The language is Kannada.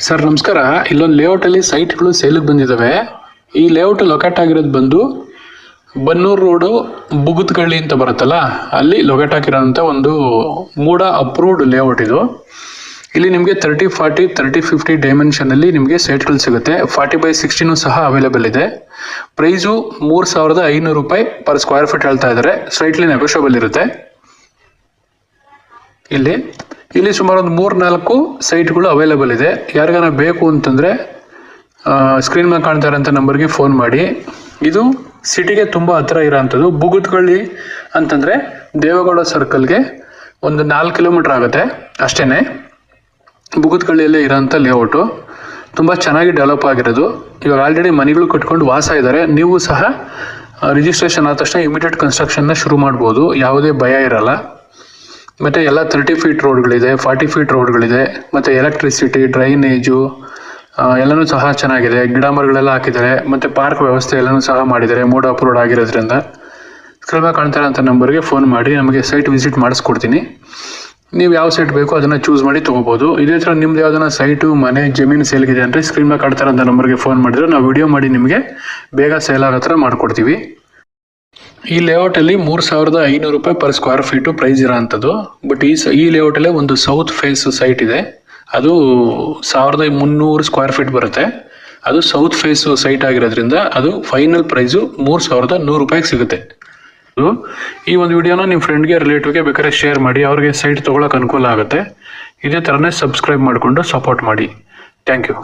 ಸರ್ ನಮಸ್ಕಾರ. ಇಲ್ಲೊಂದು ಲೇಔಟಲ್ಲಿ ಸೈಟ್ಗಳು ಸೇಲಿಗೆ ಬಂದಿದ್ದಾವೆ. ಈ ಲೇಔಟ್ ಲೊಕೇಟ್ ಆಗಿರೋದು ಬಂದು ಬನ್ನೂರು ರೋಡು ಬುಗುತ್ಗಳ್ಳಿ ಅಂತ ಬರುತ್ತಲ್ಲ, ಅಲ್ಲಿ ಲೊಕೇಟ್ ಆಗಿರೋಂಥ ಒಂದು ಮೂಡ ಅಪ್ರೂವ್ಡ್ ಲೇಔಟ್ ಇದು. ಇಲ್ಲಿ ನಿಮಗೆ 30-40 30-50 ಡೈಮೆನ್ಷನಲ್ಲಿ ನಿಮಗೆ ಸೈಟ್ಗಳು ಸಿಗುತ್ತೆ. 40/60 ಸಹ ಅವೈಲೇಬಲ್ ಇದೆ. ಪ್ರೈಸು 3,500 ರೂಪಾಯಿ ಪರ್ ಸ್ಕ್ವೇರ್ ಫೀಟ್ ಹೇಳ್ತಾ ಇದ್ದಾರೆ. ಸ್ಲೈಟ್ಲಿ ನೆಗೋಷಿಯಬಲ್ ಇರುತ್ತೆ. ಇಲ್ಲಿ ಸುಮಾರು ಒಂದು 3-4 ಸೈಟ್ಗಳು ಅವೈಲೇಬಲ್ ಇದೆ. ಯಾರಿಗಾನ ಬೇಕು ಅಂತಂದರೆ ಸ್ಕ್ರೀನ್ ಮೇಲೆ ಕಾಣ್ತಾ ಇರೋಂಥ ನಂಬರ್ಗೆ ಫೋನ್ ಮಾಡಿ. ಇದು ಸಿಟಿಗೆ ತುಂಬ ಹತ್ತಿರ ಇರೋಂಥದ್ದು. ಬುಗುತ್ಗಳ್ಳಿ ಅಂತಂದರೆ ದೇವೇಗೌಡ ಸರ್ಕಲ್ಗೆ ಒಂದು 4 ಕಿಲೋಮೀಟ್ರ್ ಆಗುತ್ತೆ ಅಷ್ಟೇ. ಬುಗುತ್ಗಳ್ಳಿಯಲ್ಲೇ ಇರೋಂಥ ಲೇಔಟು ತುಂಬ ಚೆನ್ನಾಗಿ ಡೆವಲಪ್ ಆಗಿರೋದು. ಇವಾಗ ಆಲ್ರೆಡಿ ಮನೆಗಳು ಕಟ್ಕೊಂಡು ವಾಸ ಇದ್ದಾರೆ. ನೀವು ಸಹ ರಿಜಿಸ್ಟ್ರೇಷನ್ ಆದ ತಕ್ಷಣ ಇಮಿಡಿಯೇಟ್ ಕನ್ಸ್ಟ್ರಕ್ಷನ್ನ ಶುರು ಮಾಡ್ಬೋದು. ಯಾವುದೇ ಭಯ ಇರಲ್ಲ. ಮತ್ತು ಎಲ್ಲ 30 ಫೀಟ್ ರೋಡ್ಗಳಿದೆ, 40 ಫೀಟ್ ರೋಡ್ಗಳಿದೆ, ಮತ್ತು ಎಲೆಕ್ಟ್ರಿಸಿಟಿ, ಡ್ರೈನೇಜು ಎಲ್ಲನೂ ಸಹ ಚೆನ್ನಾಗಿದೆ. ಗಿಡ ಮರಗಳೆಲ್ಲ ಹಾಕಿದ್ದಾರೆ, ಮತ್ತು ಪಾರ್ಕ್ ವ್ಯವಸ್ಥೆ ಎಲ್ಲನೂ ಸಹ ಮಾಡಿದ್ದಾರೆ. ಮೂಡ ಅಪ್ರೂವ್ಡ್ ಆಗಿರೋದ್ರಿಂದ ಸ್ಕ್ರೀನ್ ಕಾಣ್ತಾ ಇರೋಂಥ ನಂಬರ್ಗೆ ಫೋನ್ ಮಾಡಿ ನಮಗೆ ಸೈಟ್ ವಿಸಿಟ್ ಮಾಡಿಸ್ಕೊಡ್ತೀನಿ. ನೀವು ಯಾವ ಸೈಟ್ ಬೇಕೋ ಅದನ್ನು ಚೂಸ್ ಮಾಡಿ ತೊಗೋಬೋದು. ಇದೇ ಥರ ನಿಮ್ದು ಯಾವುದನ್ನ ಸೈಟು, ಮನೆ, ಜಮೀನು ಸೇಲ್ಗಿದೆ ಅಂದರೆ ಸ್ಕ್ರೀನ್ ಮೇಲೆ ಕಾಣ್ತಾ ಇರೋಂಥ ನಂಬರ್ಗೆ ಫೋನ್ ಮಾಡಿದ್ರೆ ನಾವು ವಿಡಿಯೋ ಮಾಡಿ ನಿಮಗೆ ಬೇಗ ಸೇಲ್ ಆಗೋ ಥರ ಮಾಡಿಕೊಡ್ತೀವಿ. ಈ ಲೇಔಟಲ್ಲಿ 3,500 ರೂಪಾಯಿ ಪರ್ ಸ್ಕ್ವೇರ್ ಫೀಟು ಪ್ರೈಸ್ ಇರೋ ಅಂಥದ್ದು. ಬಟ್ ಈ ಲೇಔಟಲ್ಲೇ ಒಂದು ಸೌತ್ ಫೇಸ್ ಸೈಟ್ ಇದೆ. ಅದು 1,300 ಸ್ಕ್ವೇರ್ ಫೀಟ್ ಬರುತ್ತೆ. ಅದು ಸೌತ್ ಫೇಸ್ ಸೈಟ್ ಆಗಿರೋದ್ರಿಂದ ಅದು ಫೈನಲ್ ಪ್ರೈಸು 3,100 ರೂಪಾಯಿಗೆ ಸಿಗುತ್ತೆ. ಈ ಒಂದು ವಿಡಿಯೋನ ನಿಮ್ಮ ಫ್ರೆಂಡ್ಗೆ, ರಿಲೇಟಿವ್ಗೆ ಬೇಕಾದ್ರೆ ಶೇರ್ ಮಾಡಿ. ಅವ್ರಿಗೆ ಸೈಟ್ ತೊಗೊಳಕ್ಕೆ ಅನುಕೂಲ ಆಗುತ್ತೆ. ಇದೇ ಥರನೇ ಸಬ್ಸ್ಕ್ರೈಬ್ ಮಾಡಿಕೊಂಡು ಸಪೋರ್ಟ್ ಮಾಡಿ. Thank you.